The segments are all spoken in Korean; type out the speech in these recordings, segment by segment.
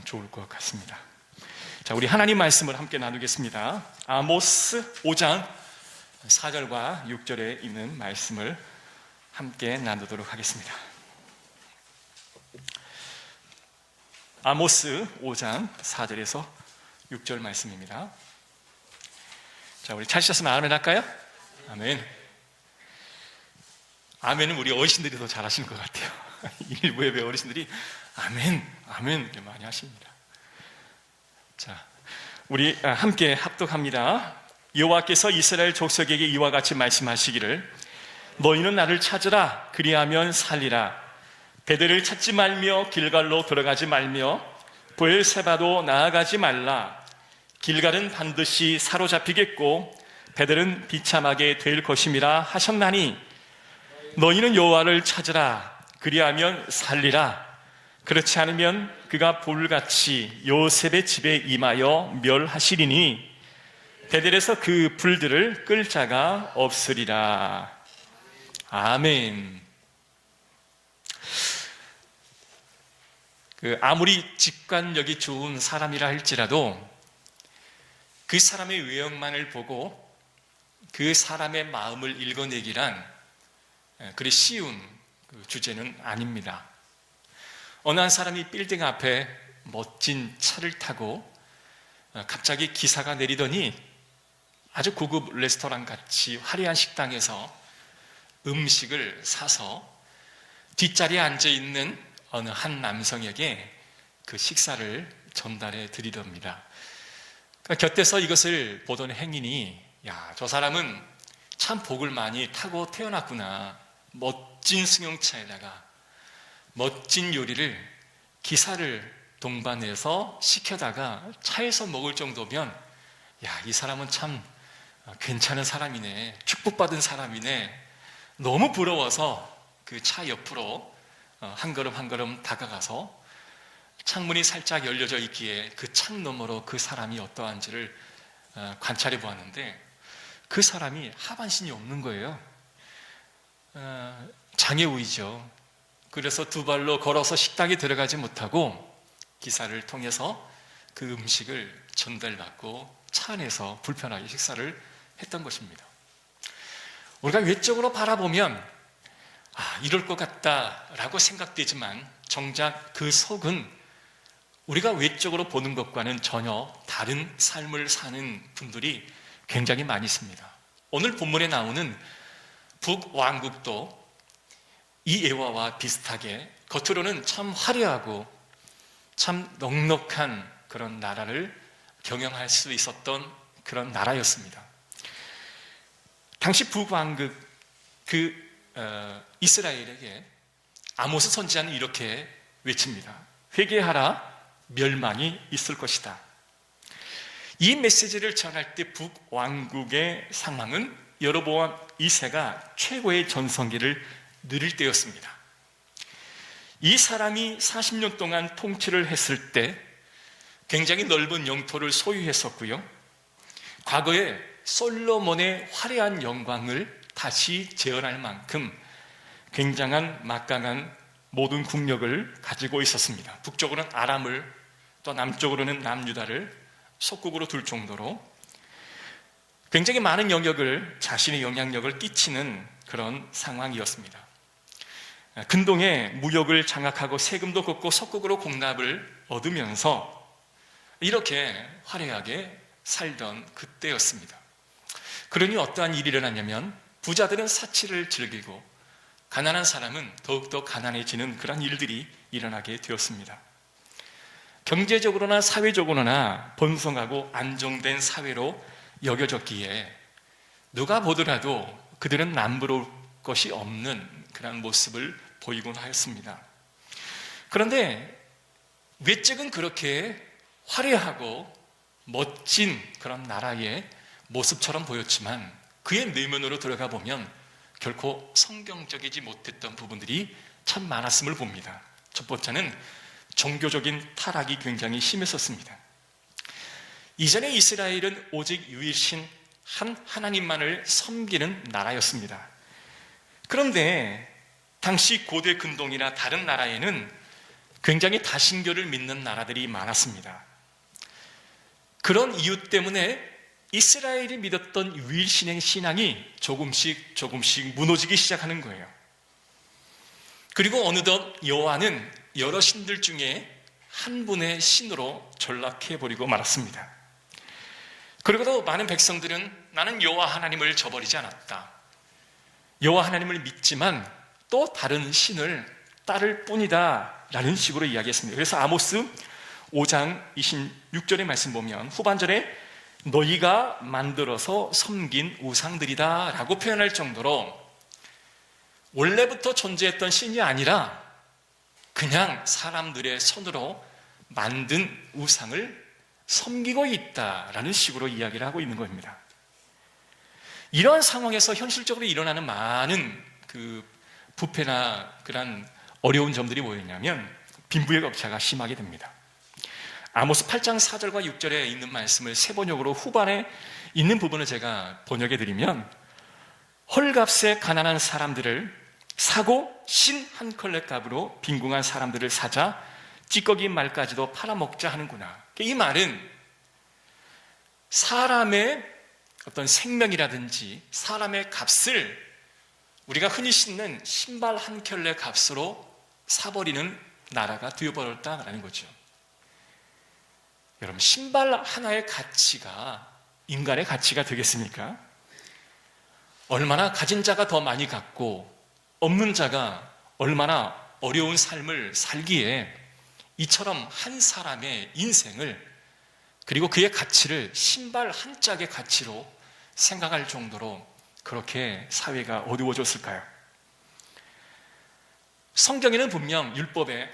좋을 것 같습니다. 자, 우리 하나님 말씀을 함께 나누겠습니다. 아모스 5장 4절과 6절에 있는 말씀을 함께 나누도록 하겠습니다. 아모스 5장 4절에서 6절 말씀입니다. 자, 우리 찾으셨으면 아멘 할까요? 아멘. 아멘은 우리 어르신들이 더 잘하시는 것 같아요. 일부 예배 어르신들이 아멘, 아멘 이렇게 많이 하십니다. 자, 우리 함께 합독합니다. 여호와께서 이스라엘 족속에게 이와 같이 말씀하시기를 너희는 나를 찾으라 그리하면 살리라. 베델을 찾지 말며 길갈로 들어가지 말며 브엘세바도 나아가지 말라. 길갈은 반드시 사로잡히겠고 베델은 비참하게 될 것임이라 하셨나니 너희는 여호와를 찾으라 그리하면 살리라. 그렇지 않으면 그가 불같이 요셉의 집에 임하여 멸하시리니 베델에서 그 불들을 끌 자가 없으리라. 아멘. 아무리 직관력이 좋은 사람이라 할지라도 그 사람의 외형만을 보고 그 사람의 마음을 읽어내기란 그리 쉬운 주제는 아닙니다. 어느 한 사람이 빌딩 앞에 멋진 차를 타고 갑자기 기사가 내리더니 아주 고급 레스토랑 같이 화려한 식당에서 음식을 사서 뒷자리에 앉아있는 어느 한 남성에게 그 식사를 전달해 드리렵니다. 곁에서 이것을 보던 행인이 야, 저 사람은 참 복을 많이 타고 태어났구나. 멋진 승용차에다가 멋진 요리를 기사를 동반해서 시켜다가 차에서 먹을 정도면 야, 이 사람은 참 괜찮은 사람이네, 축복받은 사람이네. 너무 부러워서 그 차 옆으로 한 걸음 한 걸음 다가가서 창문이 살짝 열려져 있기에 그 창 너머로 그 사람이 어떠한지를 관찰해 보았는데 그 사람이 하반신이 없는 거예요. 장애우이죠. 그래서 두 발로 걸어서 식당에 들어가지 못하고 기사를 통해서 그 음식을 전달받고 차 안에서 불편하게 식사를 했던 것입니다. 우리가 외적으로 바라보면 이럴 것 같다라고 생각되지만 정작 그 속은 우리가 외적으로 보는 것과는 전혀 다른 삶을 사는 분들이 굉장히 많이 있습니다. 오늘 본문에 나오는 북왕국도 이 예화와 비슷하게 겉으로는 참 화려하고 참 넉넉한 그런 나라를 경영할 수 있었던 그런 나라였습니다. 당시 북왕국 이스라엘에게 아모스 선지자는 이렇게 외칩니다. 회개하라, 멸망이 있을 것이다. 이 메시지를 전할 때 북왕국의 상황은 여로보암 2세가 최고의 전성기를 누릴 때였습니다. 이 사람이 40년 동안 통치를 했을 때 굉장히 넓은 영토를 소유했었고요. 과거에 솔로몬의 화려한 영광을 다시 재현할 만큼 굉장한 막강한 모든 국력을 가지고 있었습니다. 북쪽으로는 아람을, 또 남쪽으로는 남유다를 속국으로 둘 정도로 굉장히 많은 영역을 자신의 영향력을 끼치는 그런 상황이었습니다. 근동에 무역을 장악하고 세금도 걷고 속국으로 공납을 얻으면서 이렇게 화려하게 살던 그때였습니다. 그러니 어떠한 일이 일어났냐면 부자들은 사치를 즐기고 가난한 사람은 더욱더 가난해지는 그런 일들이 일어나게 되었습니다. 경제적으로나 사회적으로나 번성하고 안정된 사회로 여겨졌기에 누가 보더라도 그들은 남부러울 것이 없는 그런 모습을 보이곤 하였습니다. 그런데 외적은 그렇게 화려하고 멋진 그런 나라의 모습처럼 보였지만 그의 내면으로 들어가 보면 결코 성경적이지 못했던 부분들이 참 많았음을 봅니다. 첫 번째는 종교적인 타락이 굉장히 심했었습니다. 이전에 이스라엘은 오직 유일신 한 하나님만을 섬기는 나라였습니다. 그런데 당시 고대 근동이나 다른 나라에는 굉장히 다신교를 믿는 나라들이 많았습니다. 그런 이유 때문에 이스라엘이 믿었던 유일신의 신앙이 조금씩 무너지기 시작하는 거예요. 그리고 어느덧 여호와는 여러 신들 중에 한 분의 신으로 전락해버리고 말았습니다. 그리고도 많은 백성들은 나는 여호와 하나님을 저버리지 않았다, 여호와 하나님을 믿지만 또 다른 신을 따를 뿐이다 라는 식으로 이야기했습니다. 그래서 아모스 5장 26절의 말씀 보면 후반절에 너희가 만들어서 섬긴 우상들이다 라고 표현할 정도로 원래부터 존재했던 신이 아니라 그냥 사람들의 손으로 만든 우상을 섬기고 있다라는 식으로 이야기를 하고 있는 겁니다. 이러한 상황에서 현실적으로 일어나는 많은 그 부패나 그런 어려운 점들이 뭐였냐면 빈부의 격차가 심하게 됩니다. 아모스 8장 4절과 6절에 있는 말씀을 세번역으로 후반에 있는 부분을 제가 번역해 드리면 헐값에 가난한 사람들을 사고 신 한 컬레 값으로 빈궁한 사람들을 사자 찌꺼기 말까지도 팔아먹자 하는구나. 이 말은 사람의 어떤 생명이라든지 사람의 값을 우리가 흔히 신는 신발 한 켤레 값으로 사버리는 나라가 되어버렸다라는 거죠. 여러분, 신발 하나의 가치가 인간의 가치가 되겠습니까? 얼마나 가진 자가 더 많이 갖고 없는 자가 얼마나 어려운 삶을 살기에 이처럼 한 사람의 인생을 그리고 그의 가치를 신발 한 짝의 가치로 생각할 정도로 그렇게 사회가 어두워졌을까요? 성경에는 분명 율법에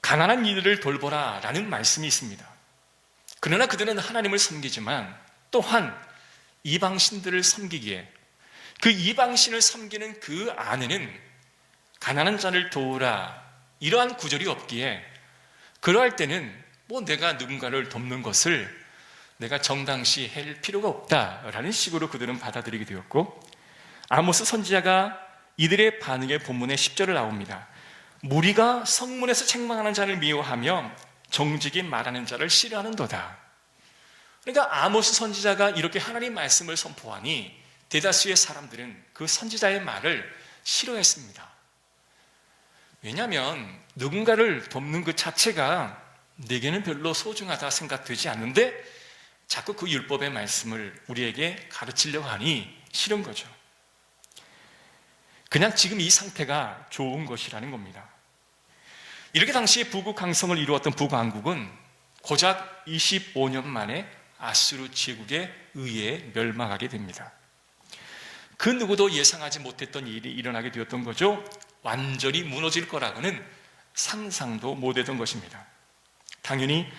가난한 이들을 돌보라 라는 말씀이 있습니다. 그러나 그들은 하나님을 섬기지만 또한 이방신들을 섬기기에 그 이방신을 섬기는 그 안에는 가난한 자를 도우라 이러한 구절이 없기에 그러할 때는 내가 누군가를 돕는 것을 내가 정당시 할 필요가 없다라는 식으로 그들은 받아들이게 되었고, 아모스 선지자가 이들의 반응에 본문의 10절을 나옵니다. 무리가 성문에서 책망하는 자를 미워하며 정직이 말하는 자를 싫어하는도다. 그러니까 아모스 선지자가 이렇게 하나님 말씀을 선포하니 대다수의 사람들은 그 선지자의 말을 싫어했습니다. 왜냐하면 누군가를 돕는 그 자체가 내게는 별로 소중하다 생각되지 않는데 자꾸 그 율법의 말씀을 우리에게 가르치려고 하니 싫은 거죠. 그냥 지금 이 상태가 좋은 것이라는 겁니다. 이렇게 당시에 부국강성을 이루었던 북왕국은 고작 25년 만에 아수르 제국에 의해 멸망하게 됩니다. 그 누구도 예상하지 못했던 일이 일어나게 되었던 거죠. 완전히 무너질 거라고는 상상도 못했던 것입니다. 당연히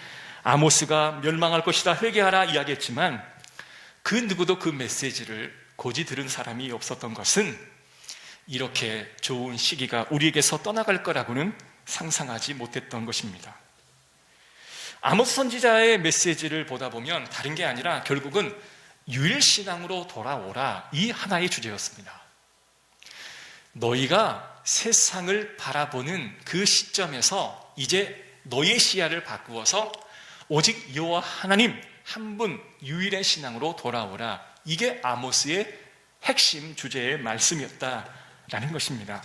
아모스가 멸망할 것이다 회개하라 이야기했지만 그 누구도 그 메시지를 고지 들은 사람이 없었던 것은 이렇게 좋은 시기가 우리에게서 떠나갈 거라고는 상상하지 못했던 것입니다. 아모스 선지자의 메시지를 보다 보면 다른 게 아니라 결국은 유일신앙으로 돌아오라 이 하나의 주제였습니다. 너희가 세상을 바라보는 그 시점에서 이제 너의 시야를 바꾸어서 오직 여호와 하나님 한 분 유일의 신앙으로 돌아오라. 이게 아모스의 핵심 주제의 말씀이었다라는 것입니다.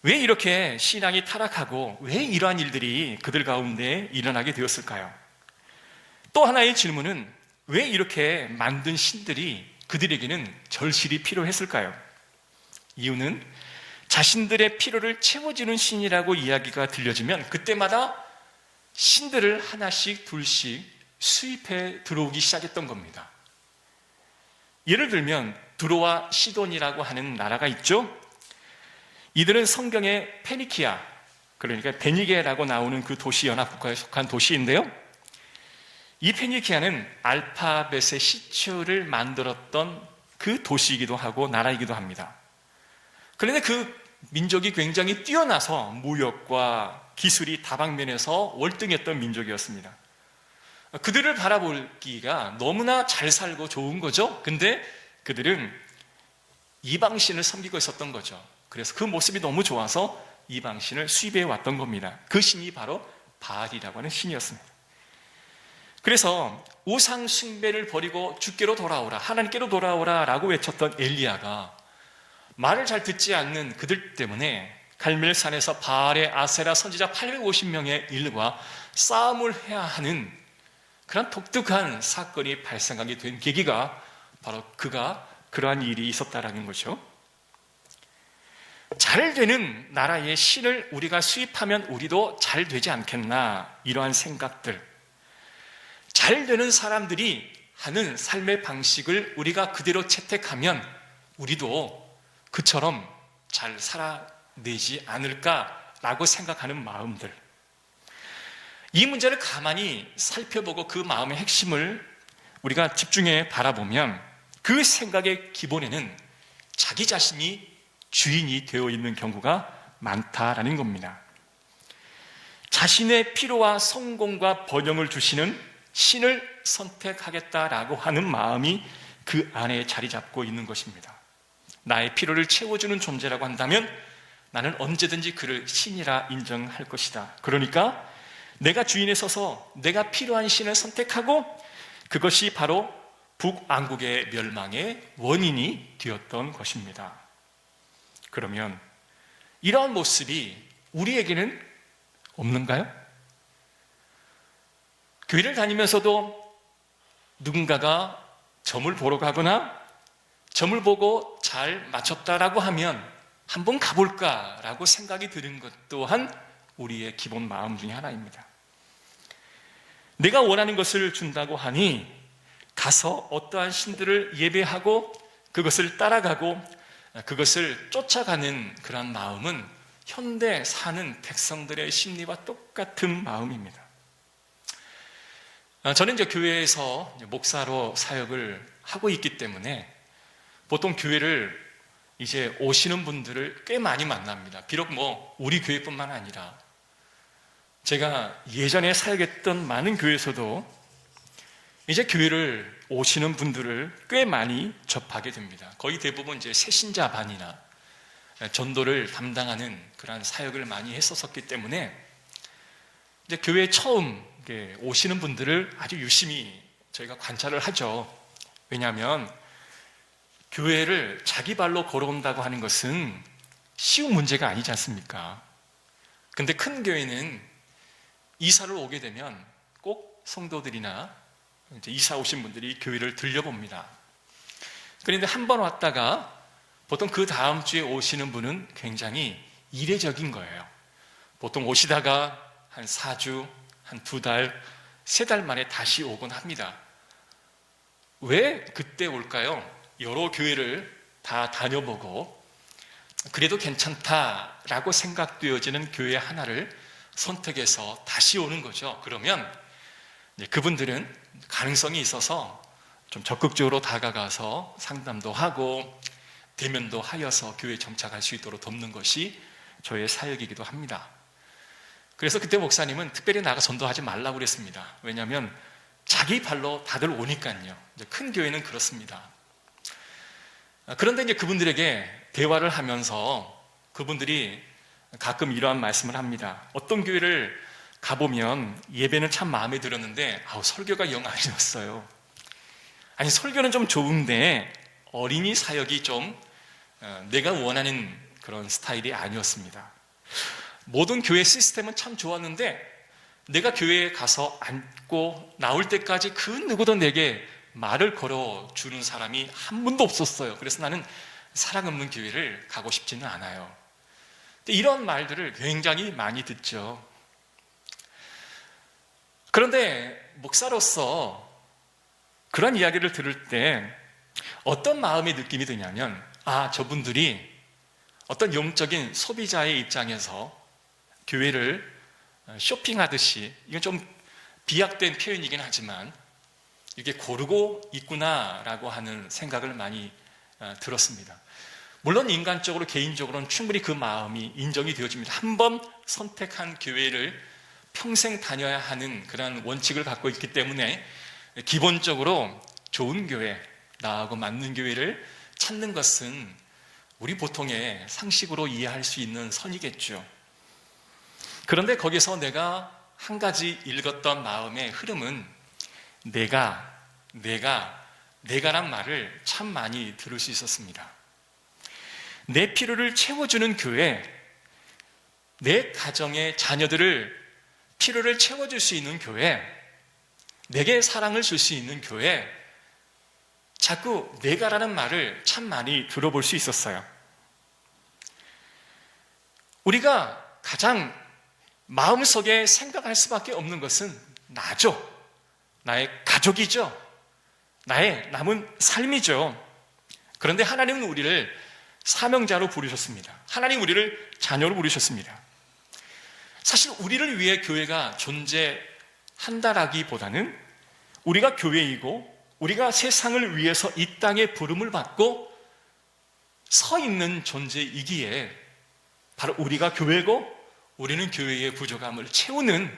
왜 이렇게 신앙이 타락하고 왜 이러한 일들이 그들 가운데 일어나게 되었을까요? 또 하나의 질문은 왜 이렇게 만든 신들이 그들에게는 절실히 필요했을까요? 이유는 자신들의 필요를 채워주는 신이라고 이야기가 들려지면 그때마다 신들을 하나씩 둘씩 수입해 들어오기 시작했던 겁니다. 예를 들면 두로와 시돈이라고 하는 나라가 있죠. 이들은 성경의 페니키아, 그러니까 베니게라고 나오는 그 도시 연합국가에 속한 도시인데요. 이 페니키아는 알파벳의 시초를 만들었던 그 도시이기도 하고 나라이기도 합니다. 그런데 그 민족이 굉장히 뛰어나서 무역과 기술이 다방면에서 월등했던 민족이었습니다. 그들을 바라보기가 너무나 잘 살고 좋은 거죠. 근데 그들은 이방신을 섬기고 있었던 거죠. 그래서 그 모습이 너무 좋아서 이방신을 수입해 왔던 겁니다. 그 신이 바로 바알이라고 하는 신이었습니다. 그래서 우상 숭배를 버리고 주께로 돌아오라, 하나님께로 돌아오라 라고 외쳤던 엘리야가 말을 잘 듣지 않는 그들 때문에 갈멜산에서 바알의 아세라 선지자 850명의 일과 싸움을 해야 하는 그런 독특한 사건이 발생하게 된 계기가 바로 그가 그러한 일이 있었다라는 거죠. 잘 되는 나라의 신을 우리가 수입하면 우리도 잘 되지 않겠나, 이러한 생각들, 잘 되는 사람들이 하는 삶의 방식을 우리가 그대로 채택하면 우리도 그처럼 잘 살아내지 않을까라고 생각하는 마음들, 이 문제를 가만히 살펴보고 그 마음의 핵심을 우리가 집중해 바라보면 그 생각의 기본에는 자기 자신이 주인이 되어 있는 경우가 많다라는 겁니다. 자신의 필요와 성공과 번영을 주시는 신을 선택하겠다라고 하는 마음이 그 안에 자리 잡고 있는 것입니다. 나의 필요를 채워주는 존재라고 한다면 나는 언제든지 그를 신이라 인정할 것이다. 그러니까 내가 주인에 서서 내가 필요한 신을 선택하고 그것이 바로 북왕국의 멸망의 원인이 되었던 것입니다. 그러면 이러한 모습이 우리에게는 없는가요? 교회를 다니면서도 누군가가 점을 보러 가거나 점을 보고 잘 맞췄다라고 하면 한번 가볼까라고 생각이 드는 것 또한 우리의 기본 마음 중에 하나입니다. 내가 원하는 것을 준다고 하니 가서 어떠한 신들을 예배하고 그것을 따라가고 그것을 쫓아가는 그런 마음은 현대 사는 백성들의 심리와 똑같은 마음입니다. 저는 이제 교회에서 목사로 사역을 하고 있기 때문에 보통 교회를 이제 오시는 분들을 꽤 많이 만납니다. 비록 우리 교회뿐만 아니라 제가 예전에 사역했던 많은 교회에서도 이제 교회를 오시는 분들을 꽤 많이 접하게 됩니다. 거의 대부분 이제 새신자 반이나 전도를 담당하는 그런 사역을 많이 했었기 때문에 이제 교회에 처음 오시는 분들을 아주 유심히 저희가 관찰을 하죠. 왜냐하면 교회를 자기 발로 걸어온다고 하는 것은 쉬운 문제가 아니지 않습니까? 근데 큰 교회는 이사를 오게 되면 꼭 성도들이나 이제 이사 오신 분들이 교회를 들려봅니다. 그런데 한 번 왔다가 보통 그 다음 주에 오시는 분은 굉장히 이례적인 거예요. 보통 오시다가 한 4주, 한 2달, 3달 만에 다시 오곤 합니다. 왜 그때 올까요? 여러 교회를 다 다녀보고 그래도 괜찮다라고 생각되어지는 교회 하나를 선택해서 다시 오는 거죠. 그러면 그분들은 가능성이 있어서 좀 적극적으로 다가가서 상담도 하고 대면도 하여서 교회에 정착할 수 있도록 돕는 것이 저의 사역이기도 합니다. 그래서 그때 목사님은 특별히 나가 전도하지 말라고 그랬습니다. 왜냐하면 자기 발로 다들 오니까요. 큰 교회는 그렇습니다. 그런데 이제 그분들에게 대화를 하면서 그분들이 가끔 이러한 말씀을 합니다. 어떤 교회를 가보면 예배는 참 마음에 들었는데 설교가 영 아니었어요. 아니 설교는 좀 좋은데 어린이 사역이 좀 내가 원하는 그런 스타일이 아니었습니다. 모든 교회 시스템은 참 좋았는데 내가 교회에 가서 앉고 나올 때까지 그 누구도 내게 말을 걸어주는 사람이 한 분도 없었어요. 그래서 나는 사랑 없는 교회를 가고 싶지는 않아요. 이런 말들을 굉장히 많이 듣죠. 그런데 목사로서 그런 이야기를 들을 때 어떤 마음의 느낌이 드냐면 저분들이 어떤 영적인 소비자의 입장에서 교회를 쇼핑하듯이, 이건 좀 비약된 표현이긴 하지만 이게 고르고 있구나라고 하는 생각을 많이 들었습니다. 물론 인간적으로 개인적으로는 충분히 그 마음이 인정이 되어집니다. 한번 선택한 교회를 평생 다녀야 하는 그런 원칙을 갖고 있기 때문에 기본적으로 좋은 교회, 나하고 맞는 교회를 찾는 것은 우리 보통의 상식으로 이해할 수 있는 선이겠죠. 그런데 거기서 내가 한 가지 읽었던 마음의 흐름은 내가란 말을 참 많이 들을 수 있었습니다. 내 필요를 채워주는 교회, 내 가정의 자녀들을 필요를 채워줄 수 있는 교회, 내게 사랑을 줄 수 있는 교회, 자꾸 내가라는 말을 참 많이 들어볼 수 있었어요. 우리가 가장 마음속에 생각할 수밖에 없는 것은 나죠. 나의 가족이죠. 나의 남은 삶이죠. 그런데 하나님은 우리를 사명자로 부르셨습니다. 하나님 우리를 자녀로 부르셨습니다. 사실 우리를 위해 교회가 존재한다라기보다는 우리가 교회이고 우리가 세상을 위해서 이 땅에 부름을 받고 서 있는 존재이기에 바로 우리가 교회고 우리는 교회의 부족함을 채우는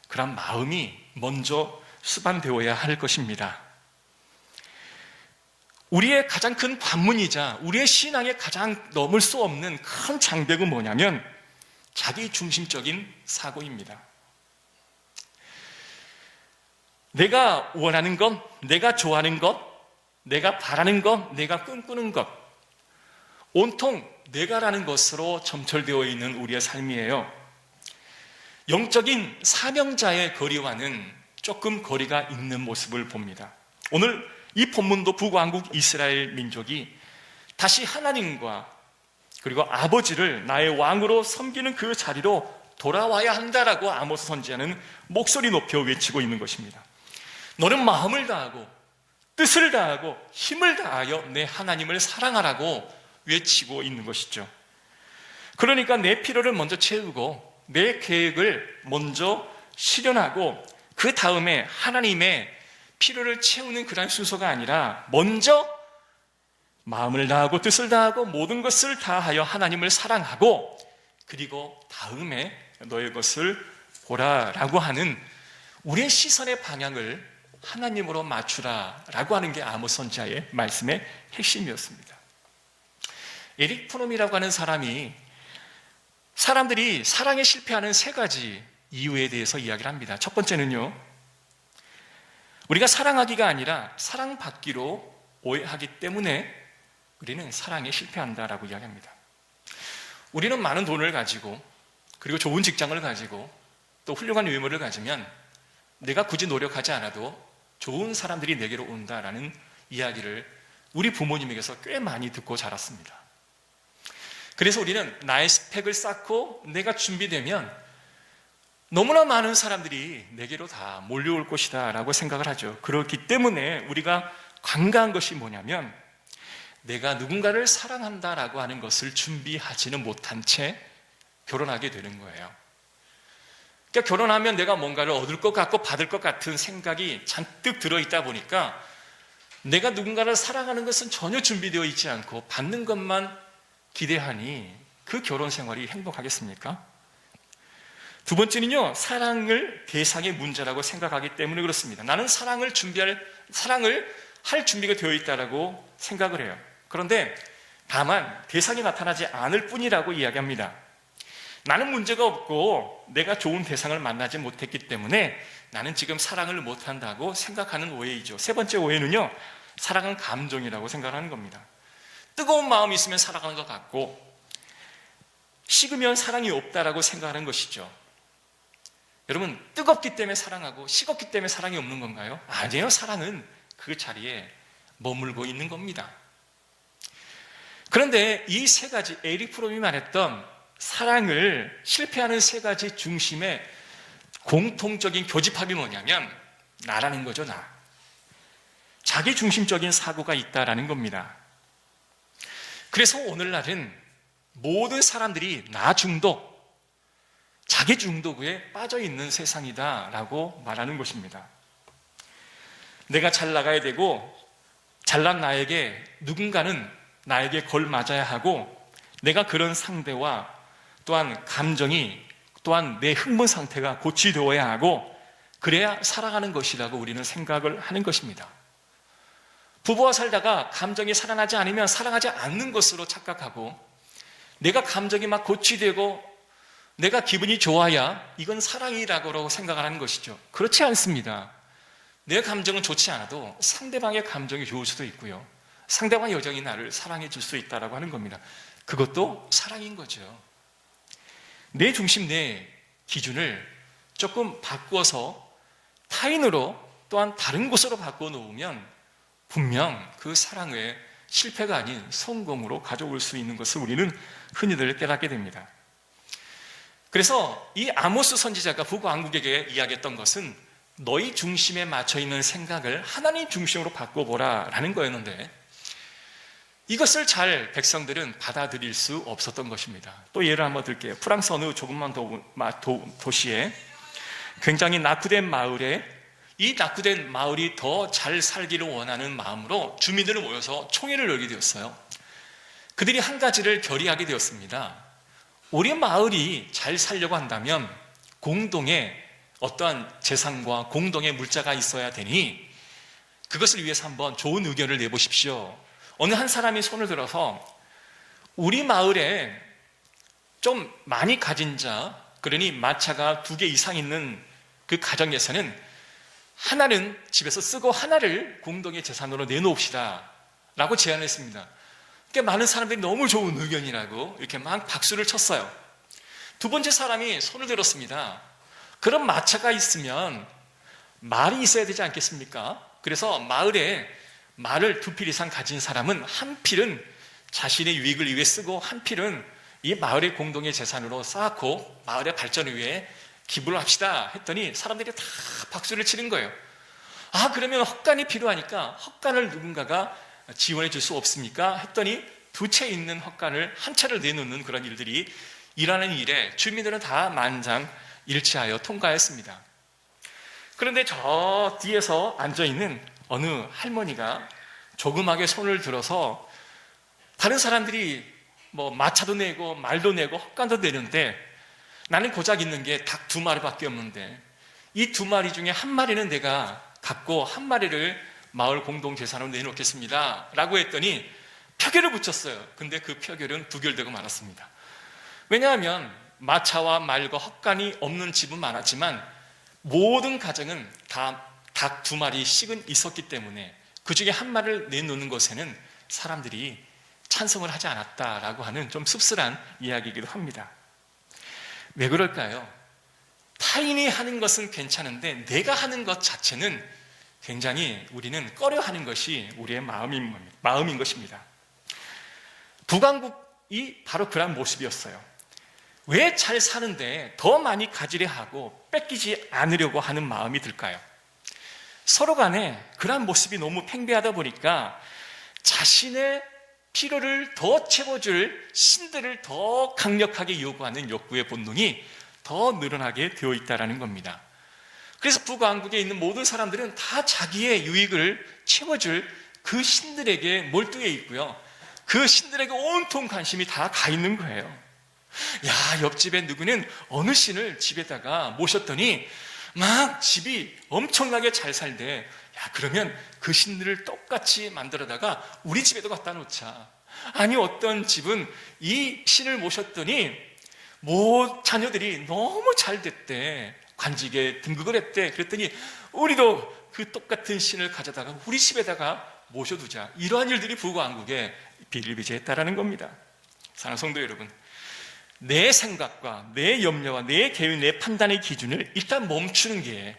그런 마음이 먼저 수반되어야 할 것입니다. 우리의 가장 큰 관문이자 우리의 신앙의 가장 넘을 수 없는 큰 장벽은 뭐냐면 자기 중심적인 사고입니다. 내가 원하는 것, 내가 좋아하는 것, 내가 바라는 것, 내가 꿈꾸는 것, 온통 내가라는 것으로 점철되어 있는 우리의 삶이에요. 영적인 사명자의 거리와는 조금 거리가 있는 모습을 봅니다. 오늘 이 본문도 북왕국 이스라엘 민족이 다시 하나님과 그리고 아버지를 나의 왕으로 섬기는 그 자리로 돌아와야 한다라고 아모스 선지자는 목소리 높여 외치고 있는 것입니다. 너는 마음을 다하고 뜻을 다하고 힘을 다하여 내 하나님을 사랑하라고 외치고 있는 것이죠. 그러니까 내 필요를 먼저 채우고 내 계획을 먼저 실현하고 그 다음에 하나님의 필요를 채우는 그런 순서가 아니라 먼저 마음을 다하고 뜻을 다하고 모든 것을 다하여 하나님을 사랑하고 그리고 다음에 너의 것을 보라라고 하는 우리의 시선의 방향을 하나님으로 맞추라라고 하는 게 아모스 선지자의 말씀의 핵심이었습니다. 에릭 프롬이라고 하는 사람이 사람들이 사랑에 실패하는 세 가지 이유에 대해서 이야기를 합니다. 첫 번째는요, 우리가 사랑하기가 아니라 사랑받기로 오해하기 때문에 우리는 사랑에 실패한다라고 이야기합니다. 우리는 많은 돈을 가지고 그리고 좋은 직장을 가지고 또 훌륭한 외모를 가지면 내가 굳이 노력하지 않아도 좋은 사람들이 내게로 온다라는 이야기를 우리 부모님에게서 꽤 많이 듣고 자랐습니다. 그래서 우리는 나의 스펙을 쌓고 내가 준비되면 너무나 많은 사람들이 내게로 다 몰려올 것이다 라고 생각을 하죠. 그렇기 때문에 우리가 관가한 것이 뭐냐면 내가 누군가를 사랑한다라고 하는 것을 준비하지는 못한 채 결혼하게 되는 거예요. 그러니까 결혼하면 내가 뭔가를 얻을 것 같고 받을 것 같은 생각이 잔뜩 들어있다 보니까 내가 누군가를 사랑하는 것은 전혀 준비되어 있지 않고 받는 것만 기대하니 그 결혼 생활이 행복하겠습니까? 두 번째는요, 사랑을 대상의 문제라고 생각하기 때문에 그렇습니다. 나는 사랑을 할 준비가 되어 있다라고 생각을 해요. 그런데 다만 대상이 나타나지 않을 뿐이라고 이야기합니다. 나는 문제가 없고 내가 좋은 대상을 만나지 못했기 때문에 나는 지금 사랑을 못한다고 생각하는 오해이죠. 세 번째 오해는요, 사랑은 감정이라고 생각하는 겁니다. 뜨거운 마음이 있으면 사랑하는 것 같고 식으면 사랑이 없다라고 생각하는 것이죠. 여러분, 뜨겁기 때문에 사랑하고 식었기 때문에 사랑이 없는 건가요? 아니에요. 사랑은 그 자리에 머물고 있는 겁니다. 그런데 이 세 가지, 에릭 프롬이 말했던 사랑을 실패하는 세 가지 중심의 공통적인 교집합이 뭐냐면 나라는 거죠. 나. 자기 중심적인 사고가 있다라는 겁니다. 그래서 오늘날은 모든 사람들이 나 중독, 자기 중독에 빠져 있는 세상이다라고 말하는 것입니다. 내가 잘 나가야 되고 잘난 나에게 누군가는 나에게 걸맞아야 하고 내가 그런 상대와 또한 감정이 또한 내 흥분 상태가 고치되어야 하고 그래야 살아가는 것이라고 우리는 생각을 하는 것입니다. 부부와 살다가 감정이 살아나지 않으면 사랑하지 않는 것으로 착각하고 내가 감정이 막 고치되고 내가 기분이 좋아야 이건 사랑이라고 생각하는 것이죠. 그렇지 않습니다. 내 감정은 좋지 않아도 상대방의 감정이 좋을 수도 있고요. 상대방의 여정이 나를 사랑해 줄 수 있다고 하는 겁니다. 그것도 사랑인 거죠. 내 중심, 내 기준을 조금 바꾸어서 타인으로 또한 다른 곳으로 바꿔 놓으면 분명 그 사랑의 실패가 아닌 성공으로 가져올 수 있는 것을 우리는 흔히들 깨닫게 됩니다. 그래서 이 아모스 선지자가 북왕국에게 이야기했던 것은 너희 중심에 맞춰 있는 생각을 하나님 중심으로 바꿔보라 라는 거였는데, 이것을 잘 백성들은 받아들일 수 없었던 것입니다. 또 예를 한번 들게요. 프랑스 어느 조그만 도시에 굉장히 낙후된 마을에, 이 낙후된 마을이 더 잘 살기를 원하는 마음으로 주민들을 모여서 총회를 열게 되었어요. 그들이 한 가지를 결의하게 되었습니다. 우리 마을이 잘 살려고 한다면 공동의 어떠한 재산과 공동의 물자가 있어야 되니 그것을 위해서 한번 좋은 의견을 내보십시오. 어느 한 사람이 손을 들어서 우리 마을에 좀 많이 가진 자, 그러니 마차가 2개 이상 있는 그 가정에서는 하나는 집에서 쓰고 하나를 공동의 재산으로 내놓읍시다 라고 제안을 했습니다. 그러니까 많은 사람들이 너무 좋은 의견이라고 이렇게 막 박수를 쳤어요. 두 번째 사람이 손을 들었습니다. 그럼 마차가 있으면 말이 있어야 되지 않겠습니까? 그래서 마을에 말을 2필 이상 가진 사람은 한 필은 자신의 유익을 위해 쓰고 한 필은 이 마을의 공동의 재산으로 쌓고 마을의 발전을 위해 기부를 합시다 했더니 사람들이 다 박수를 치는 거예요. 아, 그러면 헛간이 필요하니까 헛간을 누군가가 지원해 줄 수 없습니까? 했더니 2채 있는 헛간을 한 채를 내놓는 그런 일들이 일하는 일에 주민들은 다 만장일치하여 통과했습니다. 그런데 저 뒤에서 앉아있는 어느 할머니가 조그맣게 손을 들어서 다른 사람들이 뭐 마차도 내고 말도 내고 헛간도 내는데 나는 고작 있는 게 닭 2마리밖에 없는데 이 2마리 중에 1마리는 내가 갖고 1마리를 마을 공동재산으로 내놓겠습니다 라고 했더니 표결을 붙였어요. 근데 그 표결은 부결되고 말았습니다. 왜냐하면 마차와 말과 헛간이 없는 집은 많았지만 모든 가정은 다 닭 2마리씩은 있었기 때문에 그 중에 1마리를 내놓는 것에는 사람들이 찬성을 하지 않았다라고 하는 좀 씁쓸한 이야기이기도 합니다. 왜 그럴까요? 타인이 하는 것은 괜찮은데 내가 하는 것 자체는 굉장히 우리는 꺼려하는 것이 우리의 마음인 것입니다. 북왕국이 바로 그런 모습이었어요. 왜 잘 사는데 더 많이 가지려 하고 뺏기지 않으려고 하는 마음이 들까요? 서로 간에 그런 모습이 너무 팽배하다 보니까 자신의 필요를 더 채워줄 신들을 더 강력하게 요구하는 욕구의 본능이 더 늘어나게 되어 있다는 겁니다. 그래서 북왕국에 있는 모든 사람들은 다 자기의 유익을 채워줄 그 신들에게 몰두해 있고요. 그 신들에게 온통 관심이 다 가 있는 거예요. 야, 옆집에 누구는 어느 신을 집에다가 모셨더니 막 집이 엄청나게 잘 살대. 야, 그러면 그 신들을 똑같이 만들어다가 우리 집에도 갖다 놓자. 아니, 어떤 집은 이 신을 모셨더니 자녀들이 너무 잘 됐대. 관직에 등극을 했대. 그랬더니 우리도 그 똑같은 신을 가져다가 우리 집에다가 모셔두자. 이러한 일들이 북왕국에 비일비재했다라는 겁니다. 사랑하는 성도 여러분, 내 생각과 내 염려와 내 계획, 내 판단의 기준을 일단 멈추는 게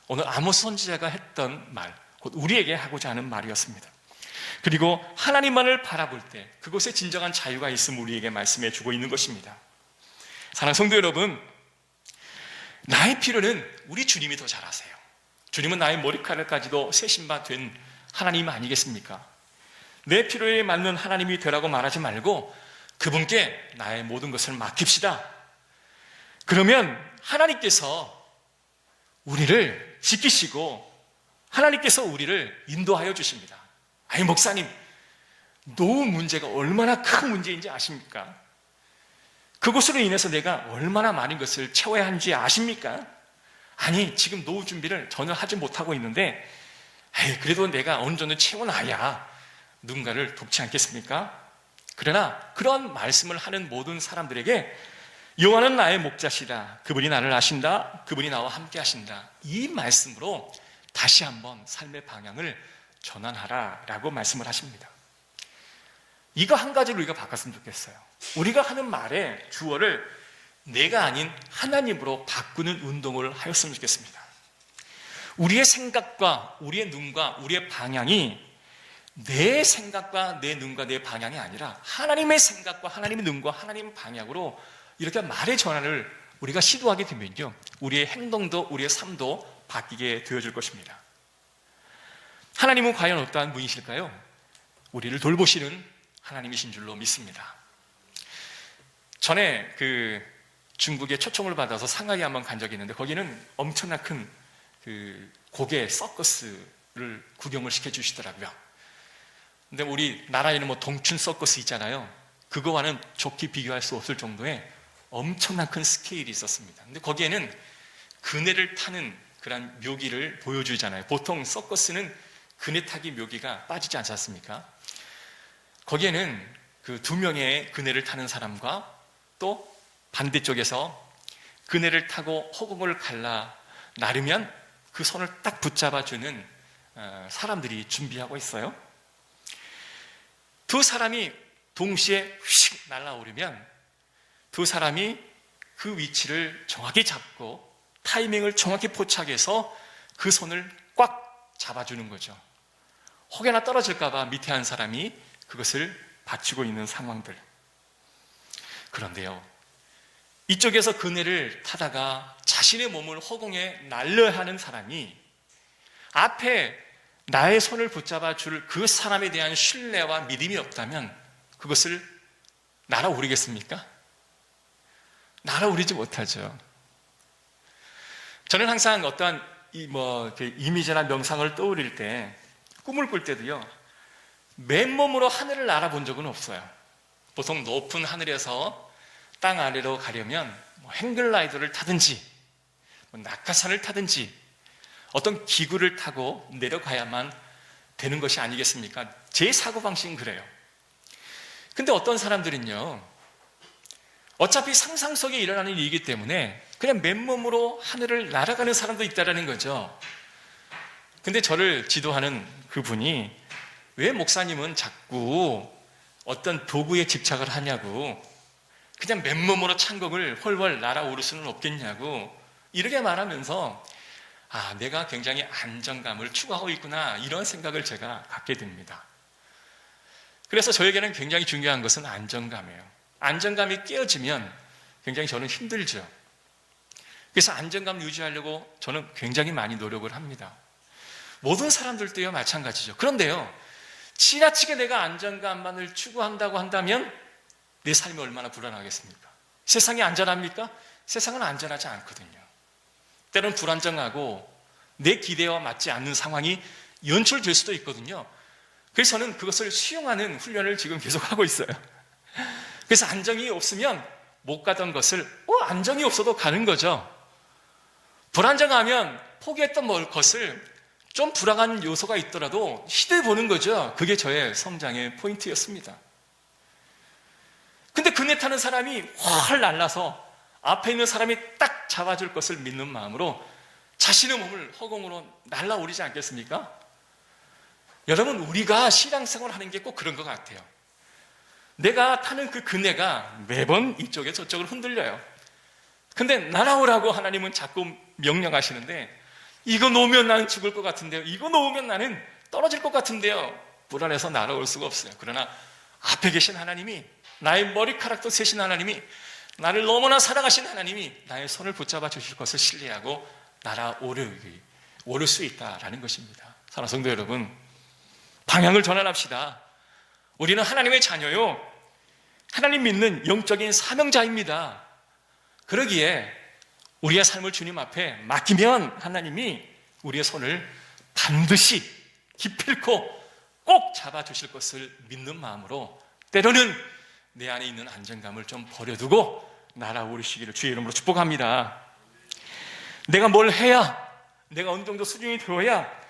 오늘 아모스 선지자가 했던 말, 곧 우리에게 하고자 하는 말이었습니다. 그리고 하나님만을 바라볼 때 그곳에 진정한 자유가 있음을 우리에게 말씀해 주고 있는 것입니다. 사랑하는 성도 여러분, 나의 필요는 우리 주님이 더 잘 아세요. 주님은 나의 머리카락까지도 세신 바 된 하나님 아니겠습니까? 내 필요에 맞는 하나님이 되라고 말하지 말고 그분께 나의 모든 것을 맡깁시다. 그러면 하나님께서 우리를 지키시고 하나님께서 우리를 인도하여 주십니다. 아니, 목사님, 노후 문제가 얼마나 큰 문제인지 아십니까? 그것으로 인해서 내가 얼마나 많은 것을 채워야 하는지 아십니까? 아니, 지금 노후 준비를 전혀 하지 못하고 있는데 그래도 내가 어느 정도 채워놔야 누군가를 돕지 않겠습니까? 그러나 그런 말씀을 하는 모든 사람들에게 여호와는 나의 목자시다. 그분이 나를 아신다. 그분이 나와 함께 하신다. 이 말씀으로 다시 한번 삶의 방향을 전환하라라고 말씀을 하십니다. 이거 한 가지를 우리가 바꿨으면 좋겠어요. 우리가 하는 말의 주어를 내가 아닌 하나님으로 바꾸는 운동을 하였으면 좋겠습니다. 우리의 생각과 우리의 눈과 우리의 방향이 내 생각과 내 눈과 내 방향이 아니라 하나님의 생각과 하나님의 눈과 하나님의 방향으로 이렇게 말의 전환을 우리가 시도하게 되면요, 우리의 행동도 우리의 삶도 바뀌게 되어질 것입니다. 하나님은 과연 어떠한 분이실까요? 우리를 돌보시는 하나님이신 줄로 믿습니다. 전에 중국에 초청을 받아서 상하이에 한번 간 적이 있는데, 거기는 엄청난 큰 고개 서커스를 구경을 시켜주시더라고요. 근데 우리 나라에는 뭐 동춘 서커스 있잖아요. 그거와는 좋게 비교할 수 없을 정도의 엄청난 큰 스케일이 있었습니다. 근데 거기에는 그네를 타는 그런 묘기를 보여주잖아요. 보통 서커스는 그네 타기 묘기가 빠지지 않지 않습니까? 거기에는 그 2명의 그네를 타는 사람과 또 반대쪽에서 그네를 타고 허공을 갈라 나르면 그 손을 딱 붙잡아주는 사람들이 준비하고 있어요. 두 사람이 동시에 휙 날아오르면 두 사람이 그 위치를 정확히 잡고 타이밍을 정확히 포착해서 그 손을 꽉 잡아주는 거죠. 혹여나 떨어질까봐 밑에 한 사람이 그것을 받치고 있는 상황들. 그런데요, 이쪽에서 그네를 타다가 자신의 몸을 허공에 날려야 하는 사람이 앞에 나의 손을 붙잡아 줄 그 사람에 대한 신뢰와 믿음이 없다면 그것을 날아오르겠습니까? 날아오르지 못하죠. 저는 항상 어떠한 이미지나 명상을 떠올릴 때, 꿈을 꿀 때도요, 맨몸으로 하늘을 날아본 적은 없어요. 보통 높은 하늘에서 땅 아래로 가려면 행글라이더를 타든지 낙하산을 타든지 어떤 기구를 타고 내려가야만 되는 것이 아니겠습니까? 제 사고방식은 그래요. 근데 어떤 사람들은요, 어차피 상상 속에 일어나는 일이기 때문에 그냥 맨몸으로 하늘을 날아가는 사람도 있다는 거죠. 근데 저를 지도하는 그분이 왜 목사님은 자꾸 어떤 도구에 집착을 하냐고, 그냥 맨몸으로 천국을 훨훨 날아오를 수는 없겠냐고 이렇게 말하면서 내가 굉장히 안정감을 추구하고 있구나, 이런 생각을 제가 갖게 됩니다. 그래서 저에게는 굉장히 중요한 것은 안정감이에요. 안정감이 깨어지면 굉장히 저는 힘들죠. 그래서 안정감 유지하려고 저는 굉장히 많이 노력을 합니다. 모든 사람들도요 마찬가지죠. 그런데요, 지나치게 내가 안정감만을 추구한다고 한다면 내 삶이 얼마나 불안하겠습니까? 세상이 안전합니까? 세상은 안전하지 않거든요. 때로는 불안정하고 내 기대와 맞지 않는 상황이 연출될 수도 있거든요. 그래서 저는 그것을 수용하는 훈련을 지금 계속하고 있어요. 그래서 안정이 없으면 못 가던 것을 안정이 없어도 가는 거죠. 불안정하면 포기했던 것을 좀 불안한 요소가 있더라도 시도해보는 거죠. 그게 저의 성장의 포인트였습니다. 근데 그네 타는 사람이 훨 날라서 앞에 있는 사람이 딱 잡아줄 것을 믿는 마음으로 자신의 몸을 허공으로 날아오르지 않겠습니까? 여러분, 우리가 신앙생활을 하는 게 꼭 그런 것 같아요. 내가 타는 그 그네가 매번 이쪽에 저쪽으로 흔들려요. 근데 날아오라고 하나님은 자꾸 명령하시는데, 이거 놓으면 나는 죽을 것 같은데요, 이거 놓으면 나는 떨어질 것 같은데요, 불안해서 날아올 수가 없어요. 그러나 앞에 계신 하나님이, 나의 머리카락도 세신 하나님이, 나를 너무나 사랑하신 하나님이 나의 손을 붙잡아 주실 것을 신뢰하고 날아오를 수 있다라는 것입니다. 사랑하는 성도 여러분, 방향을 전환합시다. 우리는 하나님의 자녀요, 하나님 믿는 영적인 사명자입니다. 그러기에 우리의 삶을 주님 앞에 맡기면 하나님이 우리의 손을 반드시 기필코 꼭 잡아주실 것을 믿는 마음으로 때로는 내 안에 있는 안정감을 좀 버려두고 날아오르시기를 주의 이름으로 축복합니다. 내가 뭘 해야, 내가 어느 정도 수준이 되어야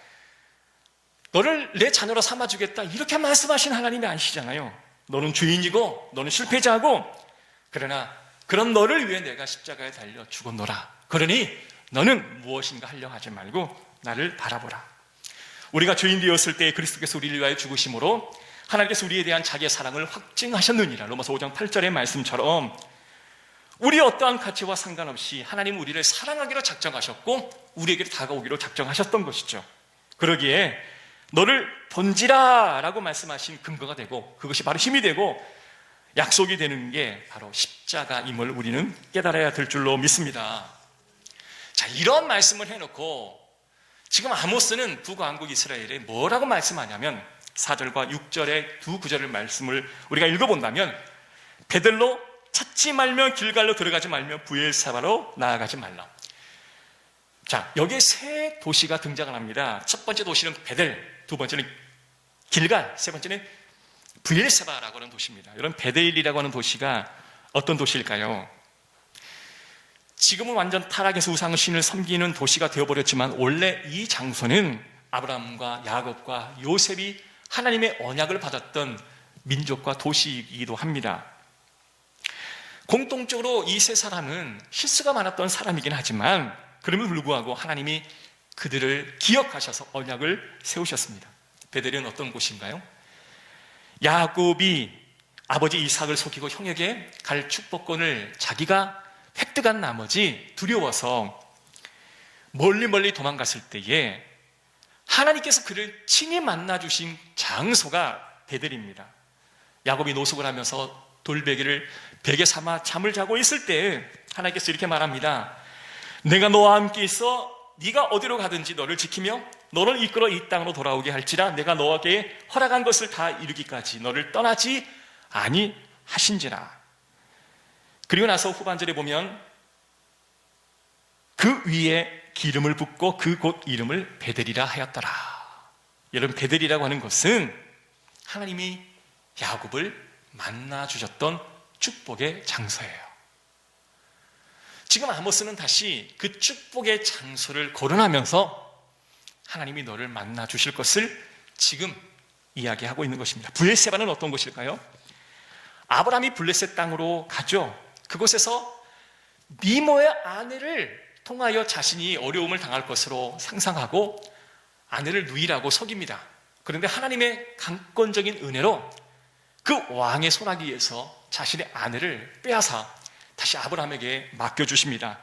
너를 내 자녀로 삼아주겠다, 이렇게 말씀하신 하나님이 아니시잖아요. 너는 주인이고 너는 실패자고, 그러나 그런 너를 위해 내가 십자가에 달려 죽었노라. 그러니 너는 무엇인가 하려 하지 말고 나를 바라보라. 우리가 죄인 되었을 때 그리스도께서 우리를 위하여 죽으심으로 하나님께서 우리에 대한 자기의 사랑을 확증하셨느니라. 로마서 5장 8절의 말씀처럼 우리의 어떠한 가치와 상관없이 하나님은 우리를 사랑하기로 작정하셨고 우리에게 다가오기로 작정하셨던 것이죠. 그러기에 너를 던지라 라고 말씀하신 근거가 되고 그것이 바로 힘이 되고 약속이 되는 게 바로 십자가임을 우리는 깨달아야 될 줄로 믿습니다. 자, 이런 말씀을 해놓고 지금 아모스는 북왕국 이스라엘에 뭐라고 말씀하냐면 4절과 6절의 두 구절의 말씀을 우리가 읽어본다면 베들로 찾지 말며 길갈로 들어가지 말며 브엘사바로 나아가지 말라. 자, 여기에 세 도시가 등장을 합니다. 첫 번째 도시는 베델, 두 번째는 길갈, 세 번째는 브엘사바라고 하는 도시입니다. 여러분, 베델이라고 하는 도시가 어떤 도시일까요? 지금은 완전 타락해서 우상 신을 섬기는 도시가 되어버렸지만 원래 이 장소는 아브라함과 야곱과 요셉이 하나님의 언약을 받았던 민족과 도시이기도 합니다. 공통적으로 이 세 사람은 실수가 많았던 사람이긴 하지만 그럼에도 불구하고 하나님이 그들을 기억하셔서 언약을 세우셨습니다. 베델은 어떤 곳인가요? 야곱이 아버지 이삭을 속이고 형에게 갈 축복권을 자기가 획득한 나머지 두려워서 멀리 도망갔을 때에 하나님께서 그를 친히 만나주신 장소가 베델입니다. 야곱이 노숙을 하면서 돌베개를 베개 삼아 잠을 자고 있을 때 하나님께서 이렇게 말합니다. 내가 너와 함께 있어 네가 어디로 가든지 너를 지키며 너를 이끌어 이 땅으로 돌아오게 할지라 내가 너에게 허락한 것을 다 이루기까지 너를 떠나지 아니하신지라. 그리고 나서 후반절에 보면 그 위에 기름을 붓고 그 곳 이름을 베델이라 하였더라. 여러분, 베델이라고 하는 것은 하나님이 야곱을 만나 주셨던 축복의 장소예요. 지금 아모스는 다시 그 축복의 장소를 거론하면서 하나님이 너를 만나 주실 것을 지금 이야기하고 있는 것입니다. 브엘세바는 어떤 곳일까요? 아브라함이 블레셋 땅으로 가죠. 그곳에서 미모의 아내를 통하여 자신이 어려움을 당할 것으로 상상하고 아내를 누이라고 속입니다. 그런데 하나님의 강권적인 은혜로 그 왕의 손아귀에서 자신의 아내를 빼앗아 다시 아브라함에게 맡겨주십니다.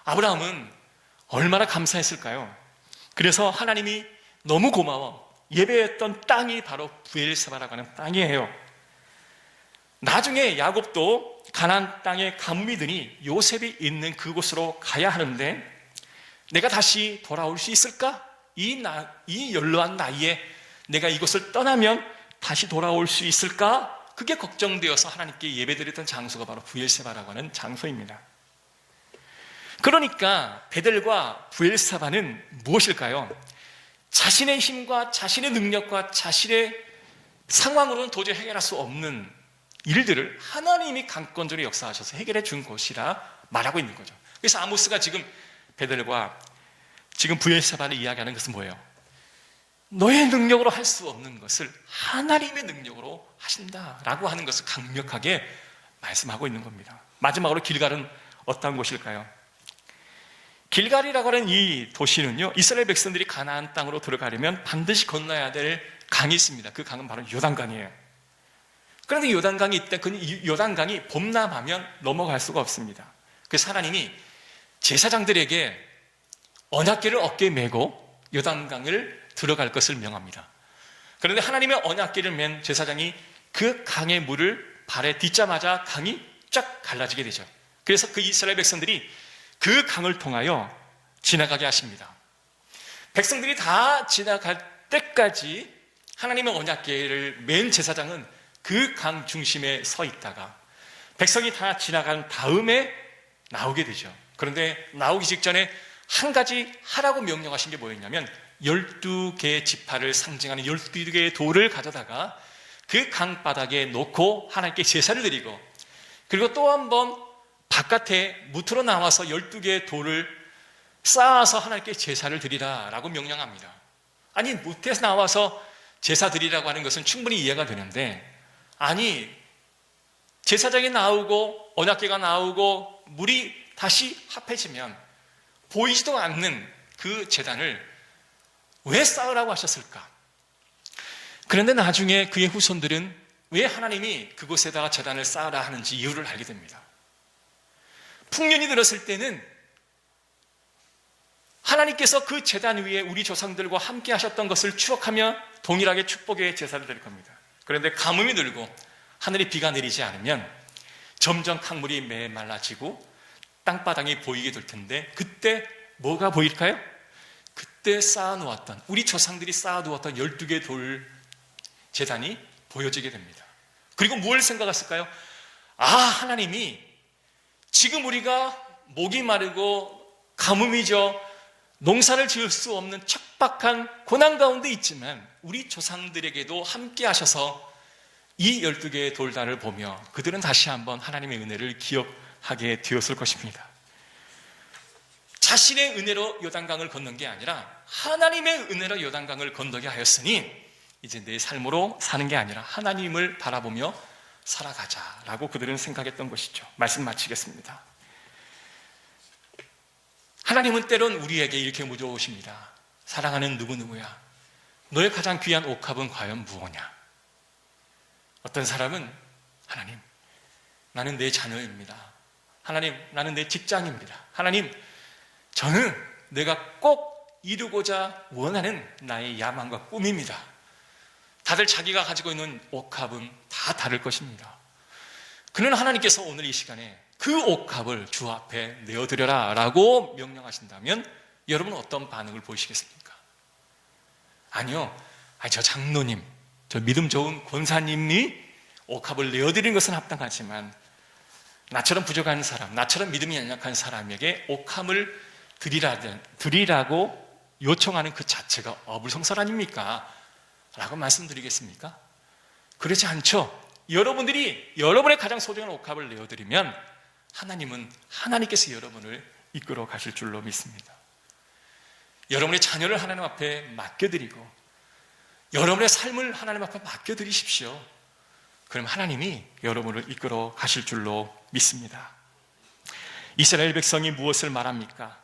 아브라함은 얼마나 감사했을까요? 그래서 하나님이 너무 고마워 예배했던 땅이 바로 브엘세바라고 하는 땅이에요. 나중에 야곱도 가나안 땅에 가뭄이 드니 요셉이 있는 그곳으로 가야 하는데 내가 다시 돌아올 수 있을까? 이 연로한 나이에 내가 이곳을 떠나면 다시 돌아올 수 있을까? 그게 걱정되어서 하나님께 예배드렸던 장소가 바로 브엘세바라고 하는 장소입니다. 그러니까 베델과 브엘세바는 무엇일까요? 자신의 힘과 자신의 능력과 자신의 상황으로는 도저히 해결할 수 없는 일들을 하나님이 강권적으로 역사하셔서 해결해 준 곳이라 말하고 있는 거죠. 그래서 아모스가 지금 베델과 지금 브엘세바를 이야기하는 것은 뭐예요? 너의 능력으로 할 수 없는 것을 하나님의 능력으로 하신다라고 하는 것을 강력하게 말씀하고 있는 겁니다. 마지막으로 길갈은 어떤 곳일까요? 길갈이라고 하는 이 도시는요, 이스라엘 백성들이 가나안 땅으로 들어가려면 반드시 건너야 될 강이 있습니다. 그 강은 바로 요단강이에요. 그런데 요단강이 있다, 그 요단강이 범람하면 넘어갈 수가 없습니다. 그래서 하나님이 제사장들에게 언약궤를 어깨에 메고 요단강을 들어갈 것을 명합니다. 그런데 하나님의 언약궤를 맨 제사장이 그 강의 물을 발에 딛자마자 강이 쫙 갈라지게 되죠. 그래서 그 이스라엘 백성들이 그 강을 통하여 지나가게 하십니다. 백성들이 다 지나갈 때까지 하나님의 언약궤를 맨 제사장은 그 강 중심에 서 있다가 백성이 다 지나간 다음에 나오게 되죠. 그런데 나오기 직전에 한 가지 하라고 명령하신 게 뭐였냐면 12개의 지파를 상징하는 12개의 돌을 가져다가 그 강바닥에 놓고 하나님께 제사를 드리고, 그리고 또 한 번 바깥에 무트로 나와서 12개의 돌을 쌓아서 하나님께 제사를 드리라라고 명령합니다. 아니, 무트에서 나와서 제사 드리라고 하는 것은 충분히 이해가 되는데, 아니 제사장이 나오고 언약궤가 나오고 물이 다시 합해지면 보이지도 않는 그 제단을 왜 쌓으라고 하셨을까? 그런데 나중에 그의 후손들은 왜 하나님이 그곳에다가 제단을 쌓으라 하는지 이유를 알게 됩니다. 풍년이 들었을 때는 하나님께서 그 제단 위에 우리 조상들과 함께 하셨던 것을 추억하며 동일하게 축복의 제사를 드릴 겁니다. 그런데 가뭄이 들고 하늘에 비가 내리지 않으면 점점 강물이 메말라지고 땅바닥이 보이게 될 텐데, 그때 뭐가 보일까요? 그때 쌓아놓았던, 우리 조상들이 쌓아두었던 12개의 돌 제단이 보여지게 됩니다. 그리고 뭘 생각했을까요? 아, 하나님이 지금 우리가 목이 마르고 가뭄이죠, 농사를 지을 수 없는 척박한 고난 가운데 있지만 우리 조상들에게도 함께 하셔서 이 12개의 돌단을 보며 그들은 다시 한번 하나님의 은혜를 기억하게 되었을 것입니다. 자신의 은혜로 요단강을 건넌 게 아니라 하나님의 은혜로 요단강을 건너게 하였으니 이제 내 삶으로 사는 게 아니라 하나님을 바라보며 살아가자라고 그들은 생각했던 것이죠. 말씀 마치겠습니다. 하나님은 때론 우리에게 이렇게 물어오십니다. 사랑하는 누구누구야, 너의 가장 귀한 옥합은 과연 무엇이냐? 어떤 사람은 하나님, 나는 내 자녀입니다. 하나님, 나는 내 직장입니다. 하나님, 저는 내가 꼭 이루고자 원하는 나의 야망과 꿈입니다. 다들 자기가 가지고 있는 옥합은 다 다를 것입니다. 그는 하나님께서 오늘 이 시간에 그 옥합을 주 앞에 내어드려라 라고 명령하신다면 여러분은 어떤 반응을 보이시겠습니까? 아니요, 저 장로님, 저 믿음 좋은 권사님이 옥합을 내어드리는 것은 합당하지만 나처럼 부족한 사람, 나처럼 믿음이 연약한 사람에게 옥합을 드리라고 요청하는 그 자체가 어불성설 아닙니까? 라고 말씀드리겠습니까? 그렇지 않죠. 여러분들이 여러분의 가장 소중한 옥합을 내어드리면 하나님은 하나님께서 여러분을 이끌어 가실 줄로 믿습니다. 여러분의 자녀를 하나님 앞에 맡겨드리고 여러분의 삶을 하나님 앞에 맡겨드리십시오. 그럼 하나님이 여러분을 이끌어 가실 줄로 믿습니다. 이스라엘 백성이 무엇을 말합니까?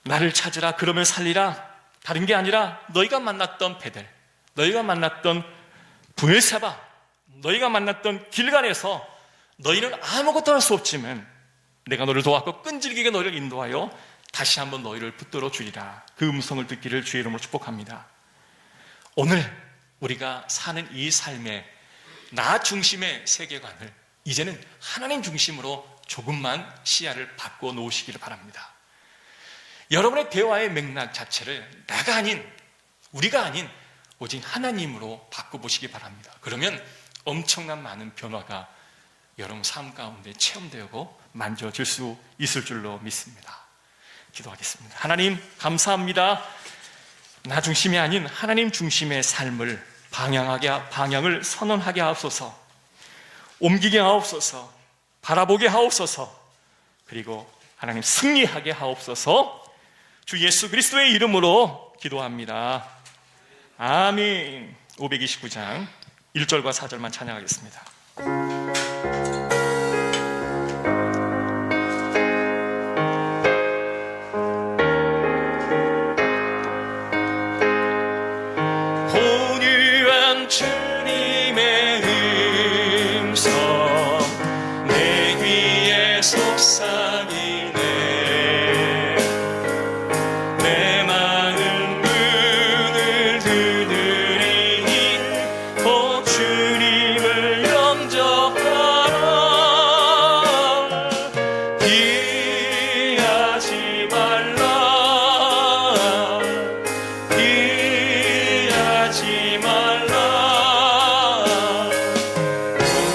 나를 찾으라, 그러면 살리라. 다른 게 아니라 너희가 만났던 베델, 너희가 만났던 브엘세바, 너희가 만났던 길갈에서 너희는 아무것도 할 수 없지만 내가 너를 도왔고 끈질기게 너희를 인도하여 다시 한번 너희를 붙들어 주리라. 그 음성을 듣기를 주의 이름으로 축복합니다. 오늘 우리가 사는 이 삶의 나 중심의 세계관을 이제는 하나님 중심으로 조금만 시야를 바꿔 놓으시기를 바랍니다. 여러분의 대화의 맥락 자체를 나가 아닌, 우리가 아닌 오직 하나님으로 바꿔보시기 바랍니다. 그러면 엄청난 많은 변화가 여러분 삶 가운데 체험되고 만져질 수 있을 줄로 믿습니다. 기도하겠습니다. 하나님 감사합니다. 나 중심이 아닌 하나님 중심의 삶을 방향을 선언하게 하옵소서, 옮기게 하옵소서, 바라보게 하옵소서, 그리고 하나님 승리하게 하옵소서. 주 예수 그리스도의 이름으로 기도합니다. 아멘. 529장 1절과 4절만 찬양하겠습니다. 온유한 주님의 음성 내 귀에 속삭이네. 내 마음 문을 두드리니 오 주님을 영접하라. 피하지 말라. 피하지 말라.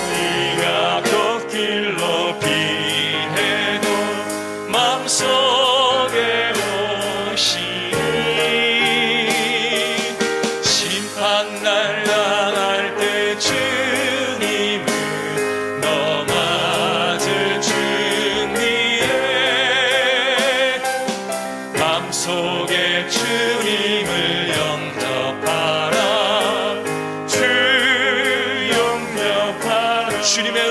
우리가 곁길로 피해도 마음속에 오시니 심판날 당할 때 주님을 넘어질 준비해. 마음속에 주님을 영접하라. 주 영접하라. 주님의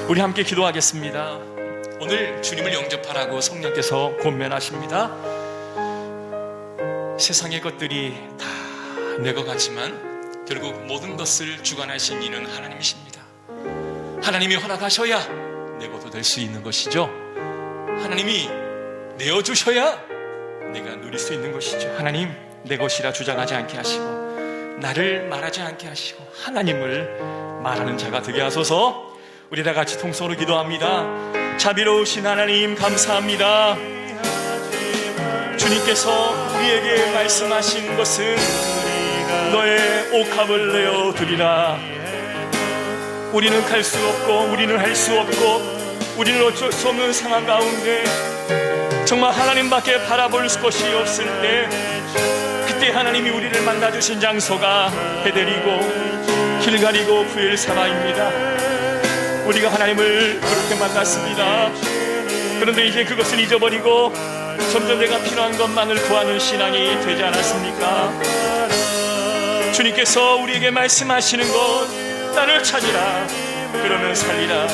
우리 함께 기도하겠습니다. 오늘 주님을 영접하라고 성령께서 권면하십니다. 세상의 것들이 다 내 것 같지만 결국 모든 것을 주관하신 이는 하나님이십니다. 하나님이 허락하셔야 내 것도 될 수 있는 것이죠. 하나님이 내어주셔야 내가 누릴 수 있는 것이죠. 하나님, 내 것이라 주장하지 않게 하시고 나를 말하지 않게 하시고 하나님을 말하는 자가 되게 하소서. 우리 다 같이 통성으로 기도합니다. 자비로우신 하나님, 감사합니다. 주님께서 우리에게 말씀하신 것은 너의 옥합을 내어 드리라. 우리는 갈 수 없고 우리는 할 수 없고 우리는 어쩔 수 없는 상황 가운데 정말 하나님밖에 바라볼 것이 없을 때, 그때 하나님이 우리를 만나주신 장소가 베델이고 길갈이고 부엘사바입니다. 우리가 하나님을 그렇게 만났습니다. 그런데 이제 그것을 잊어버리고 점점 내가 필요한 것만을 구하는 신앙이 되지 않았습니까? 주님께서 우리에게 말씀하시는 것, 나를 찾으라 그러면 살리라.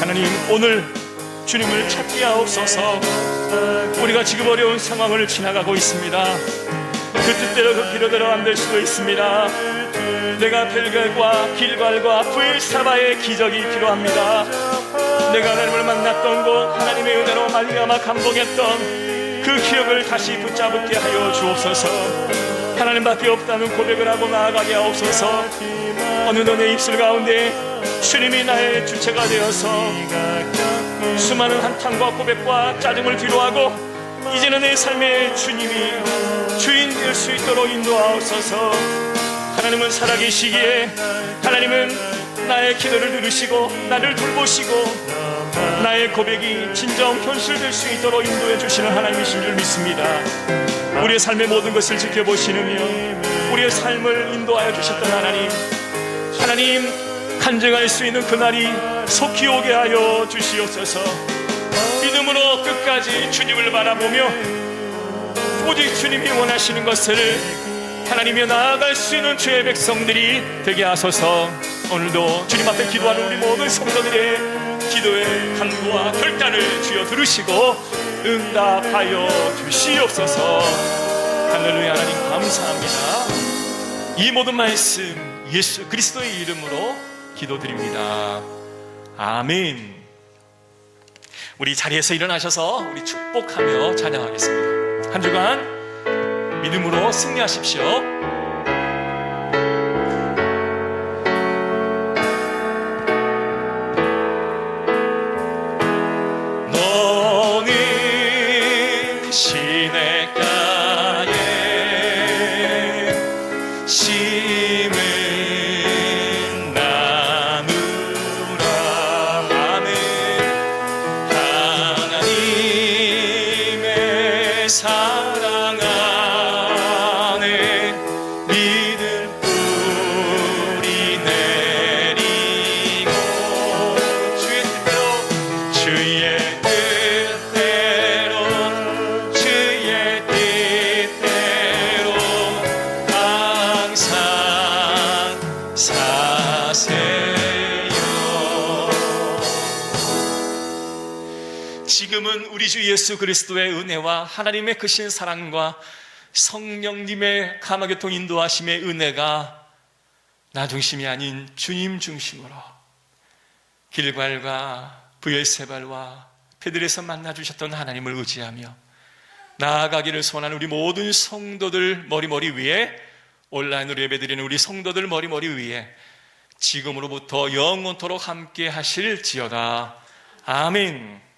하나님, 오늘 주님을 찾게 하옵소서. 우리가 지금 어려운 상황을 지나가고 있습니다. 그 뜻대로 그 기도대로 안 될 수도 있습니다. 내가 벨갈과 길갈과 부엘사바의 기적이 필요합니다. 내가 하나님을 만났던 곳, 하나님의 은혜로 말미암아 감동했던 그 기억을 다시 붙잡게 하여 주옵소서. 하나님밖에 없다는 고백을 하고 나아가게 하옵소서. 어느덧 내 입술 가운데 주님이 나의 주체가 되어서 수많은 한탄과 고백과 짜증을 뒤로하고 이제는 내 삶의 주님이 주인 될 수 있도록 인도하옵소서. 하나님은 살아계시기에 하나님은 나의 기도를 들으시고 나를 돌보시고 나의 고백이 진정 현실될 수 있도록 인도해 주시는 하나님이신 줄 믿습니다. 우리의 삶의 모든 것을 지켜보시느며 우리의 삶을 인도하여 주셨던 하나님, 간증할 수 있는 그날이 속히 오게 하여 주시옵소서. 믿음으로 끝까지 주님을 바라보며 오직 주님이 원하시는 것을 하나님이 나아갈 수 있는 주의 백성들이 되게 하소서. 오늘도 주님 앞에 기도하는 우리 모든 성도들의 기도의 간구와 결단을 주여 들으시고 응답하여 주시옵소서. 할렐루야. 하나님 감사합니다. 이 모든 말씀 예수 그리스도의 이름으로 기도드립니다. 아멘. 우리 자리에서 일어나셔서 우리 축복하며 찬양하겠습니다. 한 주간 믿음으로 승리하십시오. 지금은 우리 주 예수 그리스도의 은혜와 하나님의 크신 사랑과 성령님의 감화교통 인도하심의 은혜가 나 중심이 아닌 주님 중심으로 길갈과 부엘세발과 베들에서 만나주셨던 하나님을 의지하며 나아가기를 소원하는 우리 모든 성도들 머리머리 위에, 온라인으로 예배드리는 우리 성도들 머리머리 위에 지금으로부터 영원토록 함께 하실지어다. 아멘.